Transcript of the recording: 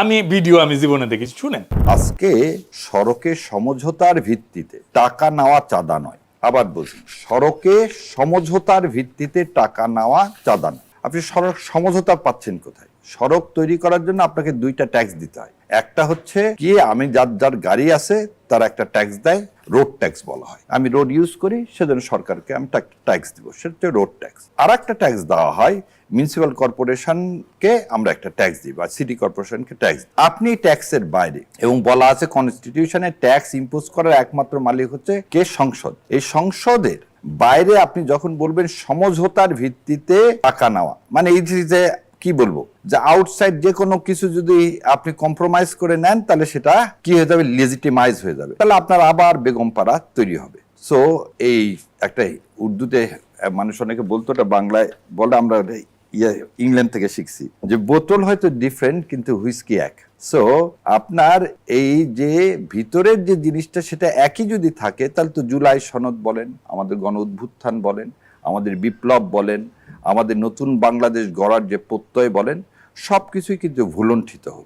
আমি ভিডিও আমি জীবনে দেখেছি, শুনেন। আজকে সড়কে সমঝোতার ভিত্তিতে টাকা নেওয়া চাঁদা নয়। আবার বলছি, সড়কে সমঝোতার ভিত্তিতে টাকা নেওয়া চাঁদা নয়। আপনি সড়ক সমঝোতা পাচ্ছেন কোথায়? সড়ক তৈরি করার জন্য আপনাকে দুইটা ট্যাক্স দিতে হয়। একটা হচ্ছে কি, আমি যার যার গাড়ি আছে তার একটা ট্যাক্স দেয়, রোড ট্যাক্স বলা হয়। আমি রোড ইউজ করি, সেজন্য সরকারকে আমি ট্যাক্স দিব, সেটা হচ্ছে রোড ট্যাক্স। আর একটা ট্যাক্স দেওয়া হয় মিউনিসিপ্যাল কর্পোরেশনকে, আমরা একটা ট্যাক্স দিই, বা সিটি কর্পোরেশনকে ট্যাক্স। আপনি ট্যাক্সের বাইরে, এবং বলা আছে কনস্টিটিউশনে ট্যাক্স ইম্পোজ করার একমাত্র মালিক হচ্ছে কে? সংসদ। এই সংসদের বাইরে আপনি যখন বলবেন সমঝোতার ভিত্তিতে টাকা নেওয়া, মানে এই যে কি বলবো, যে আউটসাইড যে কোনো কিছু যদি আপনি কম্প্রোমাইজ করে নেন, তাহলে সেটা কি হয়ে যাবে? লেজিটিমাইজ হয়ে যাবে, তাহলে আপনার আবার বেগমপাড়া তৈরি হবে। সো এই একটা উর্দুতে মানুষ অনেকে বলতো, ওটা বাংলায় বলে, আমরা ইংল্যান্ড থেকে শিখছি, যে বোতল হয়তো ডিফারেন্ট কিন্তু হুইস্কি এক। সো আপনার এই যে ভিতরের যে জিনিসটা সেটা একই যদি থাকে, তাহলে তো জুলাই সনদ বলেন, আমাদের গণ অভ্যুত্থান বলেন, আমাদের বিপ্লব বলেন, আমাদের নতুন বাংলাদেশ গড়ার যে প্রত্যয় বলেন, সবকিছুই কিন্তু ভুলণ্ঠিত হল।